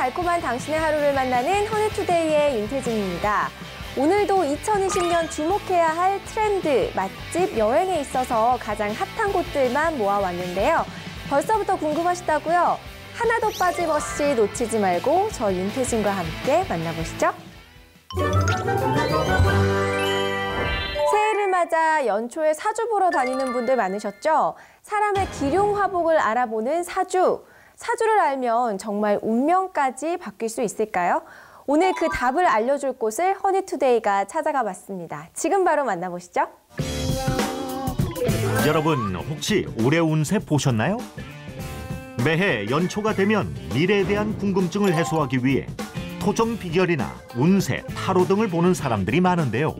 달콤한 당신의 하루를 만나는 허니투데이의 윤태진입니다. 오늘도 2020년 주목해야 할 트렌드, 맛집, 여행에 있어서 가장 핫한 곳들만 모아왔는데요. 벌써부터 궁금하시다고요? 하나도 빠짐없이 놓치지 말고 저 윤태진과 함께 만나보시죠. 새해를 맞아 연초에 사주 보러 다니는 분들 많으셨죠? 사람의 기룡화복을 알아보는 사주. 사주를 알면 정말 운명까지 바뀔 수 있을까요? 오늘 그 답을 알려줄 곳을 허니투데이가 찾아가 봤습니다. 지금 바로 만나보시죠. 여러분 혹시 올해 운세 보셨나요? 매해 연초가 되면 미래에 대한 궁금증을 해소하기 위해 토정 비결이나 운세, 타로 등을 보는 사람들이 많은데요.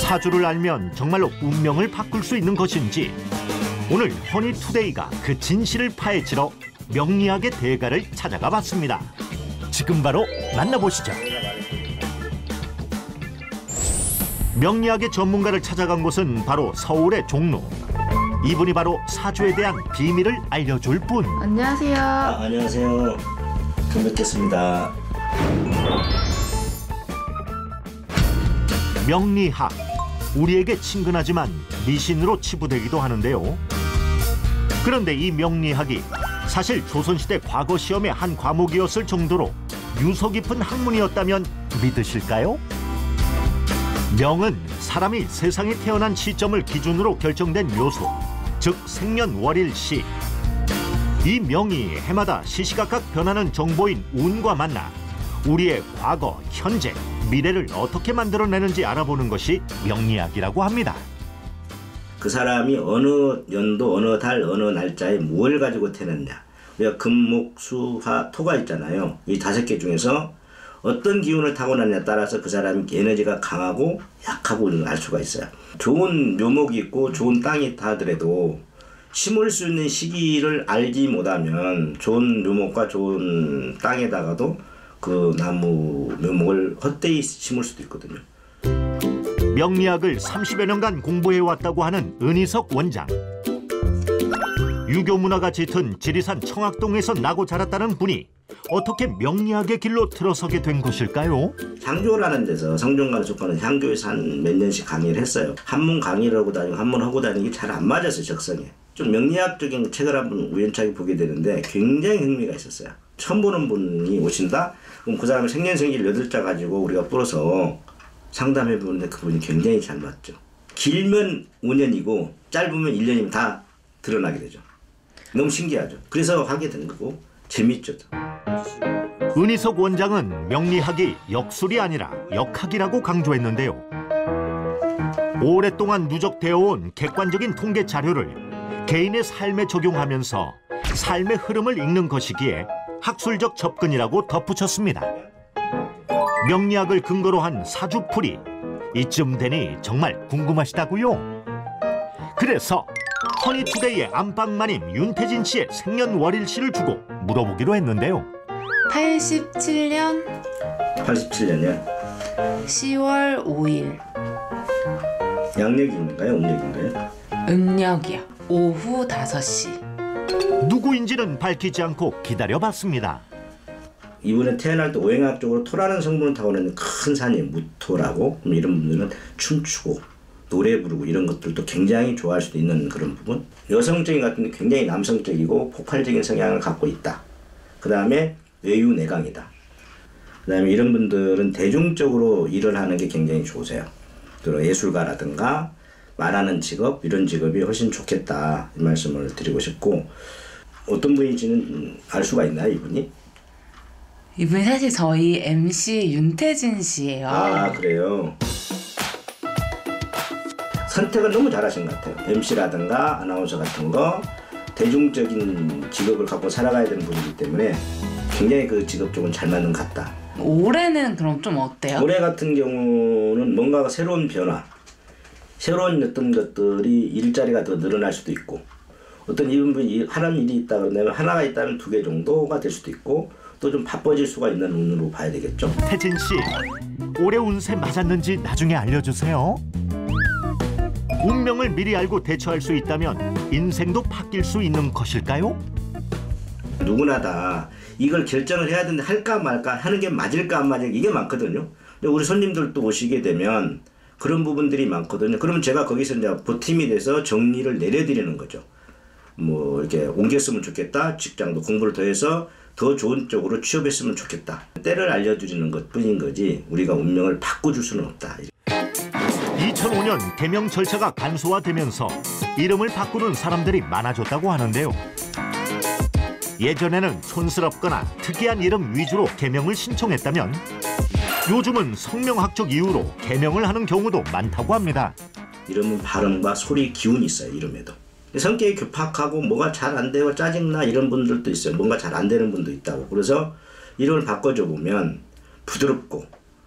사주를 알면 정말로 운명을 바꿀 수 있는 것인지 오늘 허니투데이가 그 진실을 파헤치러 명리학의 대가를 찾아가 봤습니다. 지금 바로 만나보시죠. 명리학의 전문가를 찾아간 곳은 바로 서울의 종로. 이분이 바로 사주에 대한 비밀을 알려줄 분. 안녕하세요. 안녕하세요. 처음 뵙겠습니다. 명리학. 우리에게 친근하지만 미신으로 치부되기도 하는데요. 그런데 이 명리학이 사실 조선시대 과거 시험의 한 과목이었을 정도로 유서 깊은 학문이었다면 믿으실까요? 명은 사람이 세상에 태어난 시점을 기준으로 결정된 묘수, 즉 생년월일시. 이 명이 해마다 시시각각 변하는 정보인 운과 만나 우리의 과거, 현재, 미래를 어떻게 만들어내는지 알아보는 것이 명리학이라고 합니다. 그 사람이 어느 연도, 어느 달, 어느 날짜에 뭘 가지고 태어났냐. 우리가 금, 목, 수, 화, 토가 있잖아요. 이 5개 중에서 어떤 기운을 타고났냐에 따라서 그 사람이 에너지가 강하고 약하고를 알 수가 있어요. 좋은 묘목이 있고 좋은 땅이 있다 하더라도 심을 수 있는 시기를 알지 못하면 좋은 묘목과 좋은 땅에다가도 그 나무 묘목을 헛되이 심을 수도 있거든요. 명리학을 30여 년간 공부해왔다고 하는 은희석 원장. 유교 문화가 짙은 지리산 청학동에서 나고 자랐다는 분이 어떻게 명리학의 길로 들어서게 된 것일까요? 향교라는 데서 성종관 속과는 향교에서 한 몇 년씩 강의를 했어요. 한문 강의를 하고 다니고 한문 하고 다니는 게 잘 안 맞았어요, 적성에. 좀 명리학적인 책을 한번 우연찮게 보게 되는데 굉장히 흥미가 있었어요. 처음 보는 분이 오신다? 그럼 그 사람의 생년생일 8자 가지고 우리가 풀어서 상담해 보는데 그분이 굉장히 잘 맞죠. 길면 5년이고 짧으면 1년이면 다 드러나게 되죠. 너무 신기하죠. 그래서 하게 된 거고 재밌죠. 은희석 원장은 명리학이 역술이 아니라 역학이라고 강조했는데요. 오랫동안 누적되어 온 객관적인 통계 자료를 개인의 삶에 적용하면서 삶의 흐름을 읽는 것이기에 학술적 접근이라고 덧붙였습니다. 명리학을 근거로 한 사주풀이, 이쯤 되니 정말 궁금하시다고요? 그래서 허니투데이의 안방마님 윤태진 씨의 생년월일시를 주고 물어보기로 했는데요. 87년 87년이요? 10월 5일. 양력인가요? 음력인가요? 음력이요. 오후 5시. 누구인지는 밝히지 않고 기다려봤습니다. 이분은 태어날 때 오행학적으로 토라는 성분을 타고나는 큰 산이 무토라고, 이런 분들은 춤추고 노래 부르고 이런 것들도 굉장히 좋아할 수도 있는 그런 부분. 여성적인 것 같은데 굉장히 남성적이고 폭발적인 성향을 갖고 있다. 그 다음에 외유내강이다. 그 다음에 이런 분들은 대중적으로 일을 하는 게 굉장히 좋으세요. 또 예술가라든가 말하는 직업, 이런 직업이 훨씬 좋겠다, 이 말씀을 드리고 싶고. 어떤 분인지는 알 수가 있나요, 이분이? 이분이 사실 저희 MC 윤태진 씨예요. 아, 그래요? 선택을 너무 잘하신 것 같아요. MC라든가 아나운서 같은 거 대중적인 직업을 갖고 살아가야 되는 분이기 때문에 굉장히 그 직업 쪽은 잘 맞는 것 같다. 올해는 그럼 좀 어때요? 올해 같은 경우는 뭔가 새로운 변화, 새로운 어떤 것들이 일자리가 더 늘어날 수도 있고, 어떤 분이 하는 일이 있다 그러면 하나가 있다면 2개 정도가 될 수도 있고, 또 좀 바빠질 수가 있는 운으로 봐야 되겠죠. 태진 씨, 올해 운세 맞았는지 나중에 알려주세요. 운명을 미리 알고 대처할 수 있다면 인생도 바뀔 수 있는 것일까요? 누구나 다 이걸 결정을 해야 되는데 할까 말까 하는 게 맞을까 안 맞을까 이게 많거든요. 근데 우리 손님들도 오시게 되면 그런 부분들이 많거든요. 그러면 제가 거기서 이제 보팀이 돼서 정리를 내려드리는 거죠. 뭐 이렇게 옮겼으면 좋겠다. 직장도 공부를 더 해서 더 좋은 쪽으로 취업했으면 좋겠다. 때를 알려드리는 것뿐인 거지 우리가 운명을 바꿔줄 수는 없다. 2005년 개명 절차가 간소화되면서 이름을 바꾸는 사람들이 많아졌다고 하는데요. 예전에는 촌스럽거나 특이한 이름 위주로 개명을 신청했다면 요즘은 성명학적 이유로 개명을 하는 경우도 많다고 합니다. 이름은 발음과 소리 기운이 있어요. 이름에도. 성격이 교팍하고 뭐가 잘 안 되고 짜증나 이런 분들도 있어요. 뭔가 잘 안 되는 분도 있다고. 그래서 이름을 바꿔줘 보면 부드럽고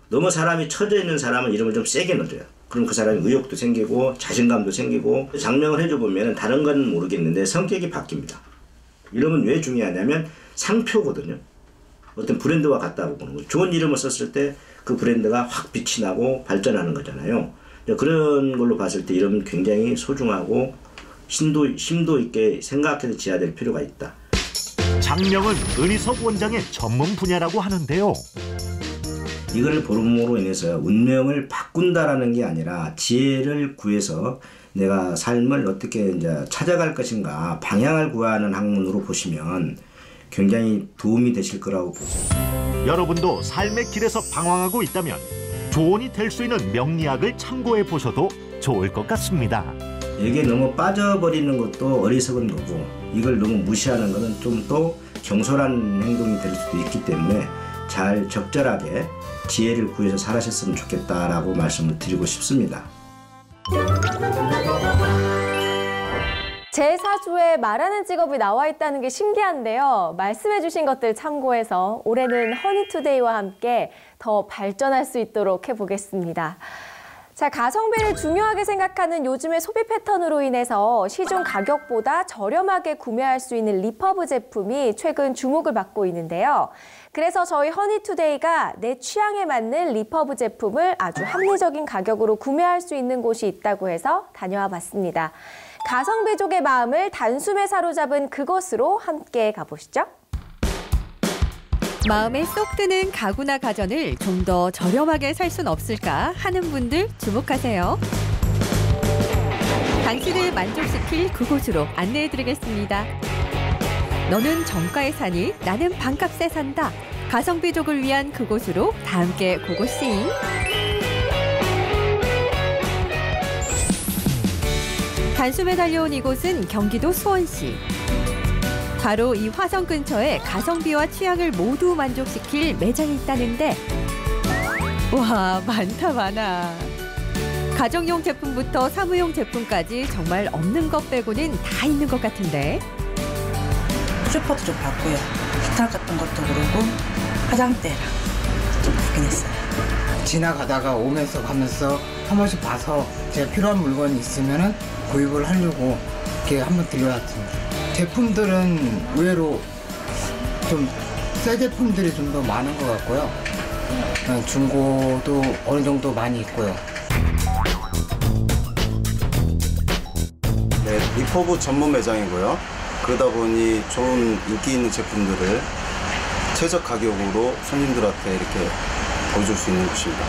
너무 사람이 처져 있는 사람은 이름을 좀 세게 넣어줘요. 그럼 그 사람이 의욕도 생기고 자신감도 생기고 장명을 해줘 보면 다른 건 모르겠는데 성격이 바뀝니다. 이름은 왜 중요하냐면 상표거든요. 어떤 브랜드와 같다고 보는 거죠. 좋은 이름을 썼을 때 그 브랜드가 확 빛이 나고 발전하는 거잖아요. 그런 걸로 봤을 때 이름은 굉장히 소중하고 심도 있게 생각해서 지어야 될 필요가 있다. 장명은 은희석 원장의 전문 분야라고 하는데요. 이걸 보름으로 인해서 운명을 바꾼다라는 게 아니라 지혜를 구해서 내가 삶을 어떻게 이제 찾아갈 것인가 방향을 구하는 학문으로 보시면 굉장히 도움이 되실 거라고 보죠. 여러분도 삶의 길에서 방황하고 있다면 조언이 될 수 있는 명리학을 참고해 보셔도 좋을 것 같습니다. 여기에 너무 빠져버리는 것도 어리석은 거고 이걸 너무 무시하는 것은 좀 더 경솔한 행동이 될 수도 있기 때문에 잘 적절하게 지혜를 구해서 살아셨으면 좋겠다라고 말씀을 드리고 싶습니다. 제4주에 말하는 직업이 나와 있다는 게 신기한데요. 말씀해 주신 것들 참고해서 올해는 허니투데이와 함께 더 발전할 수 있도록 해보겠습니다. 자, 가성비를 중요하게 생각하는 요즘의 소비 패턴으로 인해서 시중 가격보다 저렴하게 구매할 수 있는 리퍼브 제품이 최근 주목을 받고 있는데요. 그래서 저희 허니투데이가 내 취향에 맞는 리퍼브 제품을 아주 합리적인 가격으로 구매할 수 있는 곳이 있다고 해서 다녀와 봤습니다. 가성비족의 마음을 단숨에 사로잡은 그곳으로 함께 가보시죠. 마음에 쏙 드는 가구나 가전을 좀 더 저렴하게 살 순 없을까 하는 분들 주목하세요. 당신을 만족시킬 그곳으로 안내해드리겠습니다. 너는 정가에 사니 나는 반값에 산다. 가성비족을 위한 그곳으로 다 함께 고고싱. 단숨에 달려온 이곳은 경기도 수원시. 바로 이 화성 근처에 가성비와 취향을 모두 만족시킬 매장이 있다는데 와, 많다 많아. 가정용 제품부터 사무용 제품까지 정말 없는 것 빼고는 다 있는 것 같은데. 슈퍼도 좀 봤고요. 식탁 같은 것도 그러고 화장대랑 좀 보긴 했어요. 지나가다가 오면서 가면서 한 번씩 봐서 제가 필요한 물건이 있으면은 구입을 하려고 이렇게 한번 들려왔습니다. 제품들은 의외로 좀 새 제품들이 좀 더 많은 것 같고요. 중고도 어느 정도 많이 있고요. 네, 리퍼브 전문 매장이고요. 그러다 보니 좋은 인기 있는 제품들을 최저 가격으로 손님들한테 이렇게 보여줄 수 있는 곳입니다.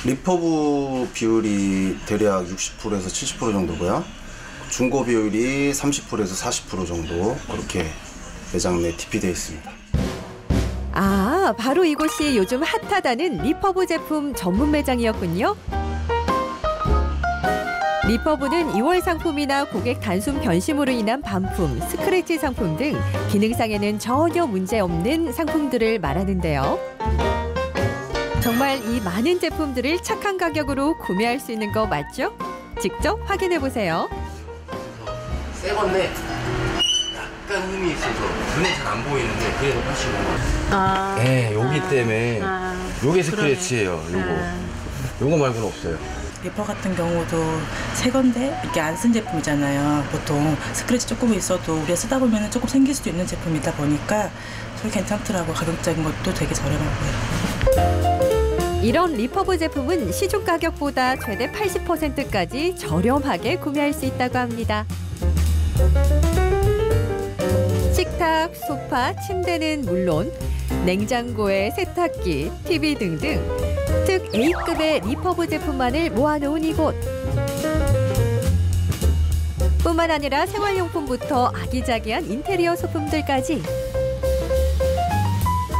리퍼브 비율이 대략 60%에서 70% 정도고요. 중고 비율이 30%에서 40% 정도 그렇게 매장 내 TP되어 있습니다. 아, 바로 이곳이 요즘 핫하다는 리퍼브 제품 전문 매장이었군요. 리퍼브는 2월 상품이나 고객 단순 변심으로 인한 반품, 스크래치 상품 등 기능상에는 전혀 문제없는 상품들을 말하는데요. 정말 이 많은 제품들을 착한 가격으로 구매할 수 있는 거 맞죠? 직접 확인해보세요. 새 건데 약간 흠이 있어서 눈에 잘 안 보이는데 그래도 훨씬 나아요. 네, 여기 때문에 요게 스크래치예요. 요거 말고는 없어요. 리퍼 같은 경우도 새 건데 이게 안 쓴 제품이잖아요. 보통 스크래치 조금 있어도 우리가 쓰다 보면 조금 생길 수도 있는 제품이다 보니까 저게 괜찮더라고. 가격적인 것도 되게 저렴하고요. 이런 리퍼브 제품은 시중 가격보다 최대 80%까지 저렴하게 구매할 수 있다고 합니다. 식탁, 소파, 침대는 물론 냉장고에 세탁기, TV 등등 특 A급의 리퍼브 제품만을 모아놓은 이곳. 뿐만 아니라 생활용품부터 아기자기한 인테리어 소품들까지.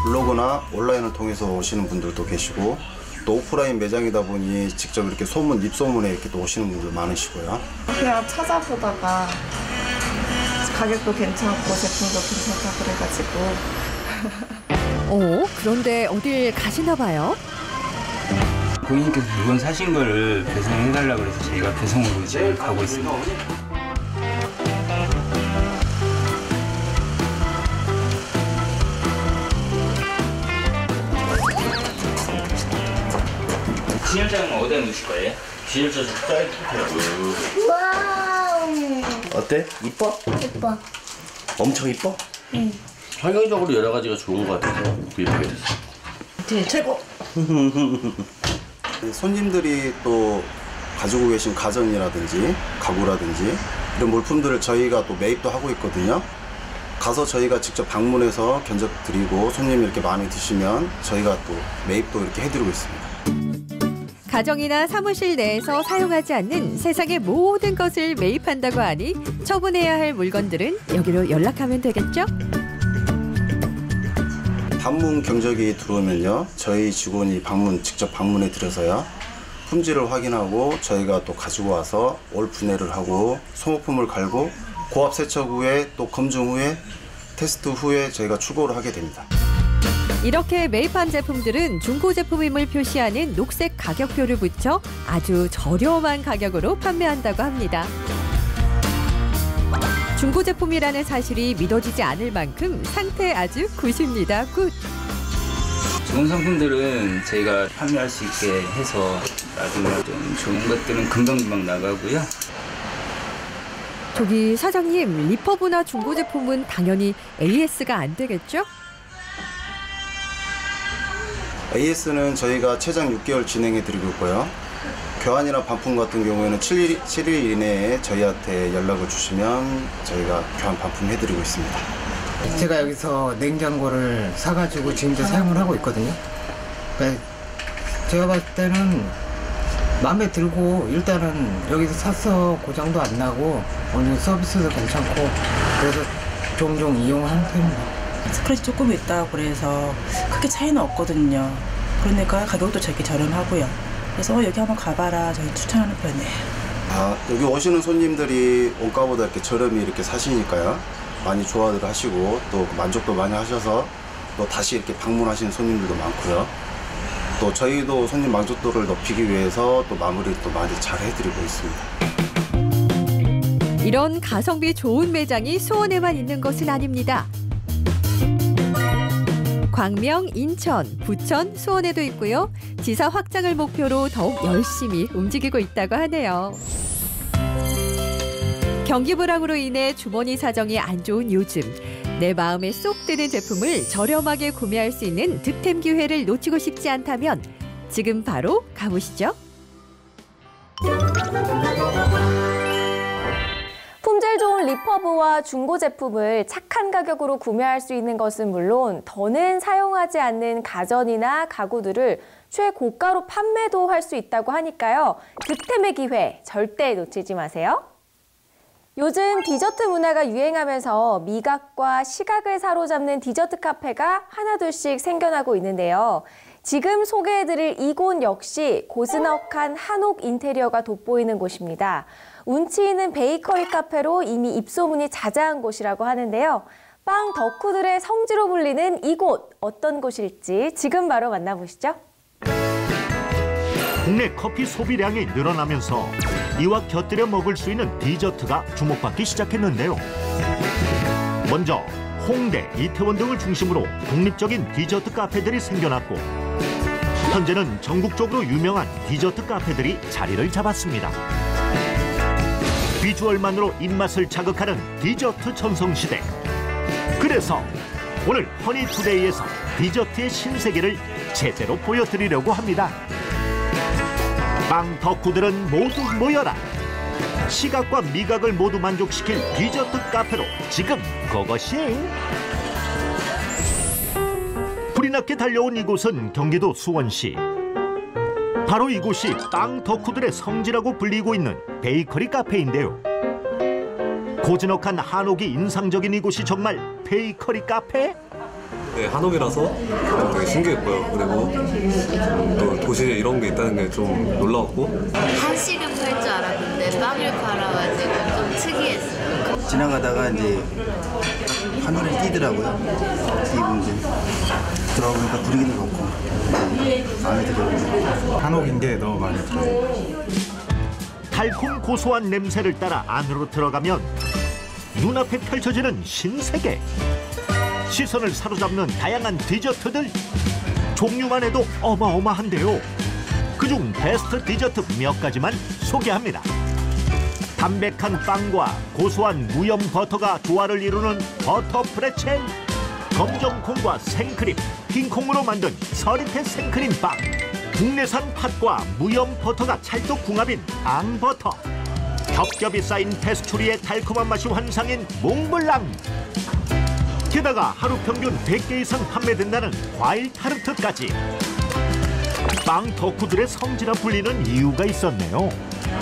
블로그나 온라인을 통해서 오시는 분들도 계시고 또 오프라인 매장이다 보니 직접 이렇게 소문, 입소문에 이렇게 또 오시는 분들 많으시고요. 그냥 찾아보다가 가격도 괜찮고 제품도 괜찮다 그래가지고. 그런데 어딜 가시나 봐요? 고객님께서 물건 사신 거를 배송해달라고 해서 저희가 배송으로 이제 가고 있습니다. 진열장은 어디다 놓으실 거예요? 진열장 사이트. 와우. 어때? 이뻐? 예뻐. 엄청 이뻐? 응. 환경적으로 여러 가지가 좋은 것 같아서 구입하게 됐어. 네, 최고. 손님들이 또 가지고 계신 가전이라든지 가구라든지 이런 물품들을 저희가 또 매입도 하고 있거든요. 가서 저희가 직접 방문해서 견적 드리고 손님이 이렇게 마음에 드시면 저희가 또 매입도 이렇게 해드리고 있습니다. 가정이나 사무실 내에서 사용하지 않는 세상의 모든 것을 매입한다고 하니 처분해야 할 물건들은 여기로 연락하면 되겠죠? 방문 경적이 들어오면요, 저희 직원이 직접 방문해 드려서요 품질을 확인하고 저희가 또 가지고 와서 올 분해를 하고 소모품을 갈고 고압 세척 후에 또 검증 후에 테스트 후에 저희가 출고를 하게 됩니다. 이렇게 매입한 제품들은 중고 제품임을 표시하는 녹색 가격표를 붙여 아주 저렴한 가격으로 판매한다고 합니다. 중고 제품이라는 사실이 믿어지지 않을 만큼 상태 아주 굿입니다. 굿. 좋은 상품들은 저희가 판매할 수 있게 해서 나중에 좀 좋은 것들은 금방금방 나가고요. 저기 사장님, 리퍼브나 중고 제품은 당연히 AS가 안 되겠죠? AS는 저희가 최장 6개월 진행해 드리고 있고요. 교환이나 반품 같은 경우에는 7일 이내에 저희한테 연락을 주시면 저희가 교환 반품 해드리고 있습니다. 제가 여기서 냉장고를 사가지고 지금도 사용을 하고 있거든요. 그러니까 제가 봤을 때는 마음에 들고 일단은 여기서 사서 고장도 안 나고 어느 서비스도 괜찮고 그래서 종종 이용하는 편입니다. 스크래치 조금 있다고 그래서 크게 차이는 없거든요. 그러니까 가격도 되게 저렴하고요. 그래서 여기 한번 가봐라 저희 추천하는 편이에요. 여기 오시는 손님들이 원가보다 이렇게 저렴히 이렇게 사시니까요. 많이 좋아들 하시고 또 만족도 많이 하셔서 또 다시 이렇게 방문하시는 손님들도 많고요. 또 저희도 손님 만족도를 높이기 위해서 또 마무리 또 많이 잘 해드리고 있습니다. 이런 가성비 좋은 매장이 수원에만 있는 것은 아닙니다. 광명, 인천, 부천, 수원에도 있고요. 지사 확장을 목표로 더욱 열심히 움직이고 있다고 하네요. 경기 불황으로 인해 주머니 사정이 안 좋은 요즘, 내 마음에 쏙 드는 제품을 저렴하게 구매할 수 있는 득템 기회를 놓치고 싶지 않다면 지금 바로 가보시죠. 품질 좋은 리퍼브와 중고 제품을 착한 가격으로 구매할 수 있는 것은 물론 더는 사용하지 않는 가전이나 가구들을 최고가로 판매도 할 수 있다고 하니까요. 득템의 기회 절대 놓치지 마세요. 요즘 디저트 문화가 유행하면서 미각과 시각을 사로잡는 디저트 카페가 하나둘씩 생겨나고 있는데요. 지금 소개해드릴 이곳 역시 고즈넉한 한옥 인테리어가 돋보이는 곳입니다. 운치 있는 베이커리 카페로 이미 입소문이 자자한 곳이라고 하는데요. 빵 덕후들의 성지로 불리는 이곳, 어떤 곳일지 지금 바로 만나보시죠. 국내 커피 소비량이 늘어나면서 이와 곁들여 먹을 수 있는 디저트가 주목받기 시작했는데요. 먼저 홍대, 이태원 등을 중심으로 독립적인 디저트 카페들이 생겨났고 현재는 전국적으로 유명한 디저트 카페들이 자리를 잡았습니다. 비주얼만으로 입맛을 자극하는 디저트 전성시대. 그래서 오늘 허니투데이에서 디저트의 신세계를 제대로 보여드리려고 합니다. 빵 덕후들은 모두 모여라. 시각과 미각을 모두 만족시킬 디저트 카페로 지금 고고싱. 불이 나게 달려온 이곳은 경기도 수원시. 바로 이곳이 빵 덕후들의 성지라고 불리고 있는 베이커리 카페인데요. 고즈넉한 한옥이 인상적인 이곳이 정말 베이커리 카페? 네, 한옥이라서 되게 신기했고요. 그리고 또 도시에 이런 게 있다는 게 좀 놀라웠고. 한식을 팔 줄 알았는데 빵을 팔아가지고 좀 특이했어요. 지나가다가 이제 화면에 띄더라고요. 이분 이제 들어보니까 분위기도 좋고 마음에 들어요. 한옥인 게 너무 마음에 들어요. 달콤 고소한 냄새를 따라 안으로 들어가면 눈앞에 펼쳐지는 신세계. 시선을 사로잡는 다양한 디저트들. 종류만 해도 어마어마한데요. 그중 베스트 디저트 몇 가지만 소개합니다. 담백한 빵과 고소한 무염 버터가 조화를 이루는 버터 프레첼, 검정콩과 생크림, 흰콩으로 만든 서리태 생크림빵, 국내산 팥과 무염 버터가 찰떡궁합인 앙버터, 겹겹이 쌓인 페스츄리의 달콤한 맛이 환상인 몽블랑, 게다가 하루 평균 100개 이상 판매된다는 과일 타르트까지. 빵 덕후들의 성지라 불리는 이유가 있었네요.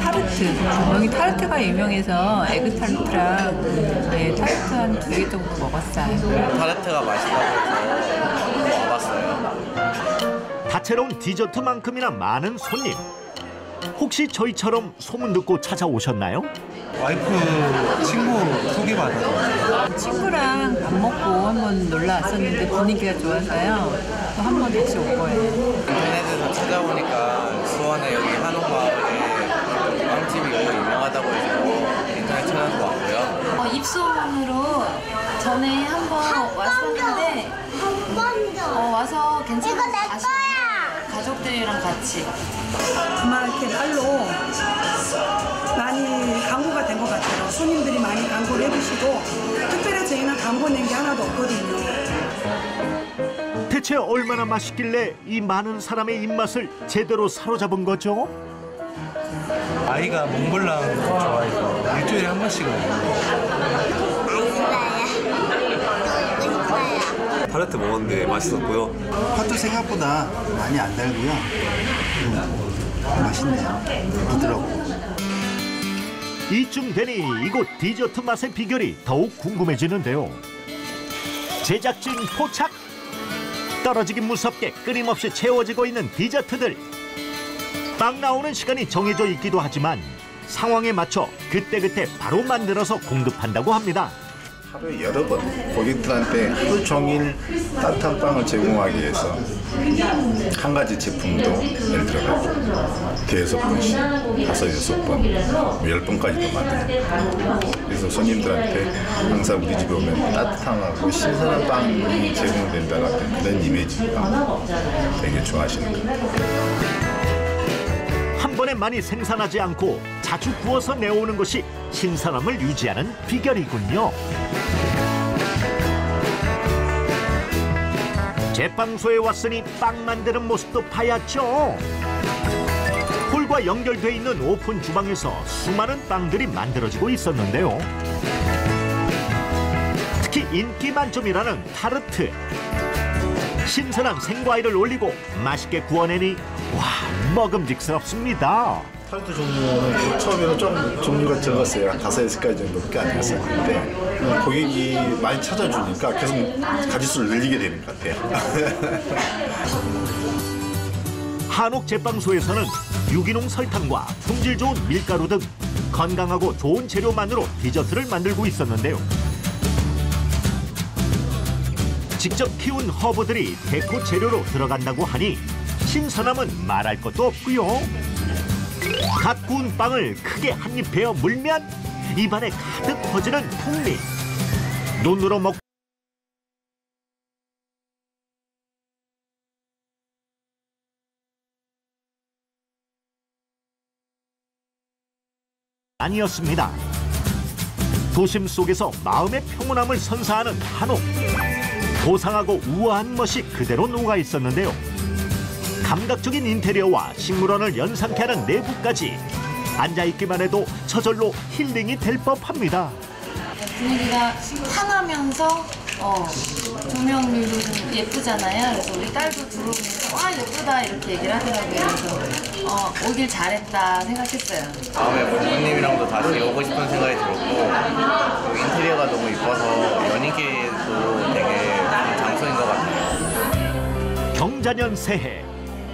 타르트, 여기 타르트가 유명해서 에그 타르트랑 타르트 한 2개 정도 먹었어요. 타르트가 맛있다고 해서 와봤어요. 다채로운 디저트만큼이나 많은 손님. 혹시 저희처럼 소문 듣고 찾아오셨나요? 와이프 친구 소개받아서 친구랑 밥 먹고 한번 놀러 왔었는데 분위기가 좋아서요. 또 한 번 다시 올 거예요. 인터넷에서 찾아보니까 수원에 여기 한옥마을에 빵집이 너무 유명하다고 해서 인터넷 찾아서 왔고요. 입소문으로 전에 한번 왔었는데 와서 괜찮아서 다시 가족들이랑 같이 주말마켓 빨로 많이 광고가 된 것 같아요. 손님들이 많이 광고를 해주시고 특별히 저희는 광고 낸 게 하나도 없거든요. 대체 얼마나 맛있길래 이 많은 사람의 입맛을 제대로 사로잡은 거죠? 아이가 몽블랑 좋아해서 일주일에 한 번씩은 타르트 먹었는데 맛있었고요. 팥도 생각보다 많이 안 달고요. 맛있네요. 부드럽고. 이쯤 되니 이곳 디저트 맛의 비결이 더욱 궁금해지는데요. 제작진 포착! 떨어지기 무섭게 끊임없이 채워지고 있는 디저트들. 빵 나오는 시간이 정해져 있기도 하지만 상황에 맞춰 그때그때 바로 만들어서 공급한다고 합니다. 하루에 여러 번 고객들한테 하루 종일 따뜻한 빵을 제공하기 위해서 한 가지 제품도 예를 들어 대여섯 번씩, 5-6번, 10번까지도 만듭니다. 그래서 손님들한테 항상 우리 집에 오면 따뜻하고 신선한 빵이 제공된다는 그런 이미지가 되게 좋아하시는 거예요. 한 번에 많이 생산하지 않고 자주 구워서 내오는 것이 신선함을 유지하는 비결이군요. 제빵소에 왔으니 빵 만드는 모습도 봐야죠. 홀과 연결돼 있는 오픈 주방에서 수많은 빵들이 만들어지고 있었는데요. 특히 인기 만점이라는 타르트. 신선한 생과일을 올리고 맛있게 구워내니 와, 먹음직스럽습니다. 타르트 종류는 처음에는 좀 종류가 적었어요. 한 5-6가지 정도밖에 안 됐었는데 고객이 많이 찾아주니까 계속 가짓수를 늘리게 되는 것 같아요. 한옥 제빵소에서는 유기농 설탕과 품질 좋은 밀가루 등 건강하고 좋은 재료만으로 디저트를 만들고 있었는데요. 직접 키운 허브들이 데코 재료로 들어간다고 하니 신선함은 말할 것도 없고요. 갓 구운 빵을 크게 한 입 베어 물면 입안에 가득 퍼지는 풍미. 눈으로 먹고 아니었습니다. 도심 속에서 마음의 평온함을 선사하는 한옥. 고상하고 우아한 멋이 그대로 녹아 있었는데요. 감각적인 인테리어와 식물원을 연상케 하는 내부까지 앉아있기만 해도 저절로 힐링이 될 법합니다. 분위기가 환하면서 조명들도 좀 예쁘잖아요. 그래서 우리 딸도 들어오면서 와 예쁘다 이렇게 얘기를 하더라고요. 그래서 오길 잘했다 생각했어요. 다음에 부모님이랑도 다시 오고 싶은 생각이 들었고 또 인테리어가 너무 이뻐서 연인끼리도 되게 좋은 장소인 것 같아요. 경자년 새해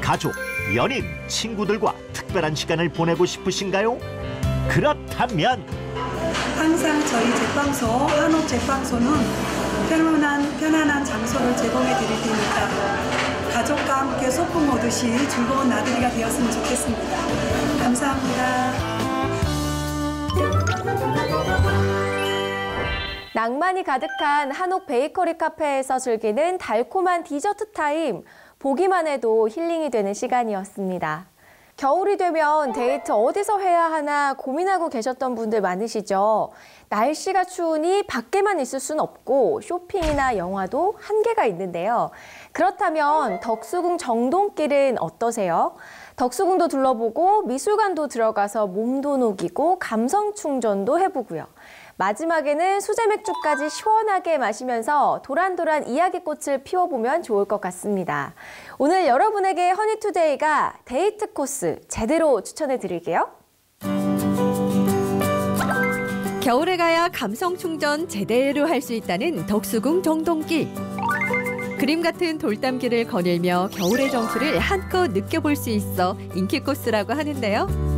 가족, 연인, 친구들과 특별한 시간을 보내고 싶으신가요? 그렇다면 항상 저희 제빵소 한옥 제빵소는 편안한 장소를 제공해 드릴 테니까 가족과 함께 소풍 오듯이 즐거운 나들이가 되었으면 좋겠습니다. 감사합니다. 낭만이 가득한 한옥 베이커리 카페에서 즐기는 달콤한 디저트 타임. 보기만 해도 힐링이 되는 시간이었습니다. 겨울이 되면 데이트 어디서 해야 하나 고민하고 계셨던 분들 많으시죠? 날씨가 추우니 밖에만 있을 순 없고 쇼핑이나 영화도 한계가 있는데요. 그렇다면 덕수궁 정동길은 어떠세요? 덕수궁도 둘러보고 미술관도 들어가서 몸도 녹이고 감성 충전도 해보고요. 마지막에는 수제 맥주까지 시원하게 마시면서 도란도란 이야기꽃을 피워보면 좋을 것 같습니다. 오늘 여러분에게 허니투데이가 데이트 코스 제대로 추천해 드릴게요. 겨울에 가야 감성 충전 제대로 할 수 있다는 덕수궁 정동길. 그림 같은 돌담길을 거닐며 겨울의 정수를 한껏 느껴볼 수 있어 인기 코스라고 하는데요.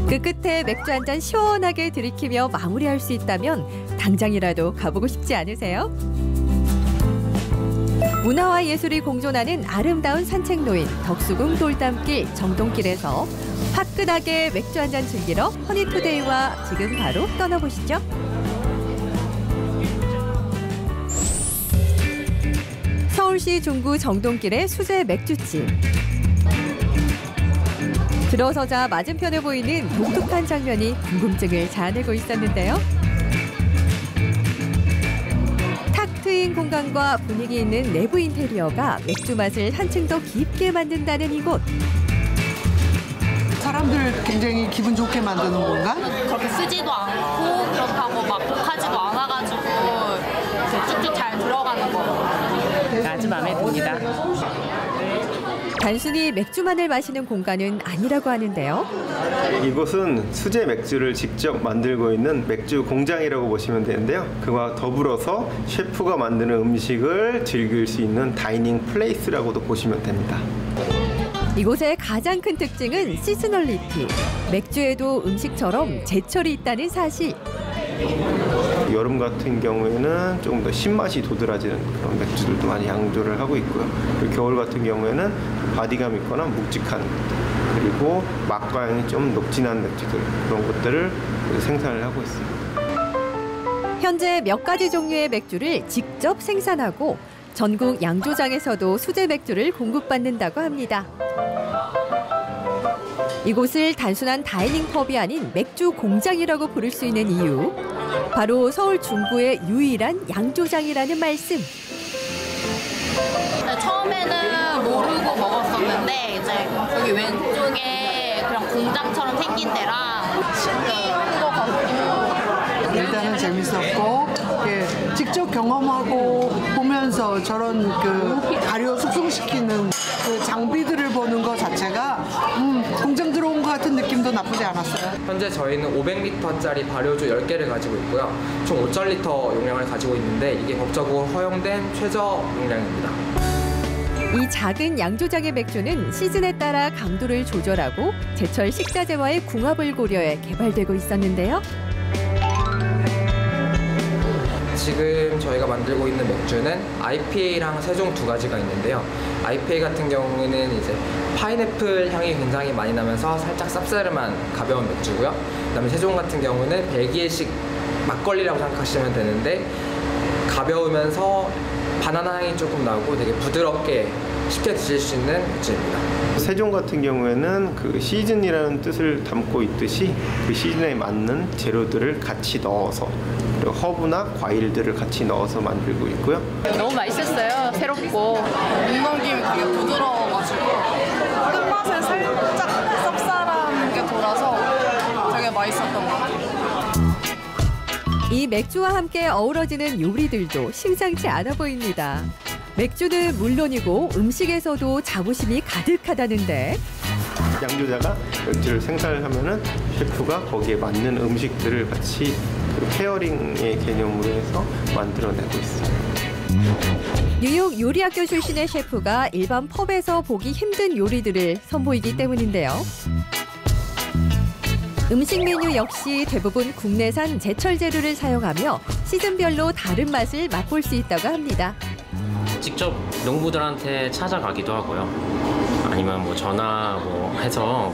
그 끝에 맥주 한 잔 시원하게 들이키며 마무리할 수 있다면 당장이라도 가보고 싶지 않으세요? 문화와 예술이 공존하는 아름다운 산책로인 덕수궁 돌담길 정동길에서 화끈하게 맥주 한 잔 즐기러 허니투데이와 지금 바로 떠나보시죠. 서울시 중구 정동길의 수제 맥주집. 들어서자 맞은편에 보이는 독특한 장면이 궁금증을 자아내고 있었는데요. 탁 트인 공간과 분위기 있는 내부 인테리어가 맥주 맛을 한층 더 깊게 만든다는 이곳. 사람들 굉장히 기분 좋게 만드는 공간? 그렇게 쓰지도 않고 그렇다고 막 독하지도 않아가지고 쭉쭉 잘 들어가는 거. 아주 마음에 듭니다. 단순히 맥주만을 마시는 공간은 아니라고 하는데요. 이곳은 수제 맥주를 직접 만들고 있는 맥주 공장이라고 보시면 되는데요. 그와 더불어서 셰프가 만드는 음식을 즐길 수 있는 다이닝 플레이스라고도 보시면 됩니다. 이곳의 가장 큰 특징은 시즈널리티. 맥주에도 음식처럼 제철이 있다는 사실. 여름 같은 경우에는 조금 더 신맛이 도드라지는 그런 맥주들도 많이 양조를 하고 있고요. 그리고 겨울 같은 경우에는 바디감 있거나 묵직한 그리고 맛과 향이 좀 녹진한 맥주들 그런 것들을 생산을 하고 있습니다. 현재 몇 가지 종류의 맥주를 직접 생산하고 전국 양조장에서도 수제 맥주를 공급받는다고 합니다. 이곳을 단순한 다이닝 펍이 아닌 맥주 공장이라고 부를 수 있는 이유. 바로 서울 중구의 유일한 양조장이라는 말씀. 처음에는 모르고 먹었었는데 이제 여기 왼쪽에 그냥 공장처럼 생긴 데랑 신기한 것 같고 일단은 재밌었고 직접 경험하고 보면서 저런 그 발효 숙성시키는 그 장비들을 보는 것 자체가 공장 들어온 것 같은 느낌도 나쁘지 않았어요. 현재 저희는 500리터짜리 발효주 10개를 가지고 있고요. 총 5,000리터 용량을 가지고 있는데 이게 법적으로 허용된 최저 용량입니다. 이 작은 양조장의 맥주는 시즌에 따라 강도를 조절하고 제철 식자재와의 궁합을 고려해 개발되고 있었는데요. 지금 저희가 만들고 있는 맥주는 IPA랑 세종 두 가지가 있는데요. IPA 같은 경우에는 이제 파인애플 향이 굉장히 많이 나면서 살짝 쌉싸름한 가벼운 맥주고요. 그다음에 세종 같은 경우는 벨기에식 막걸리라고 생각하시면 되는데 가벼우면서 바나나 향이 조금 나고 되게 부드럽게 쉽게 드실 수 있는 맥주입니다. 세종 같은 경우에는 그 시즌이라는 뜻을 담고 있듯이 그 시즌에 맞는 재료들을 같이 넣어서 그리고 허브나 과일들을 같이 넣어서 만들고 있고요. 너무 맛있었어요. 새롭고 목넘김이 되게 부드러워가지고 끝맛에 살짝 쌉쌀한 게 돌아서 맛있었던 것 같아요. 이 맥주와 함께 어우러지는 요리들도 심상치 않아 보입니다. 맥주는 물론이고 음식에서도 자부심이 가득하다는데 양조자가 맥주를 생산하면은 셰프가 거기에 맞는 음식들을 같이 그 페어링의 개념으로 해서 만들어내고 있어요. 뉴욕 요리학교 출신의 셰프가 일반 펍에서 보기 힘든 요리들을 선보이기 때문인데요. 음식 메뉴 역시 대부분 국내산 제철 재료를 사용하며 시즌별로 다른 맛을 맛볼 수 있다고 합니다. 직접 농부들한테 찾아가기도 하고요. 아니면 뭐 전화 해서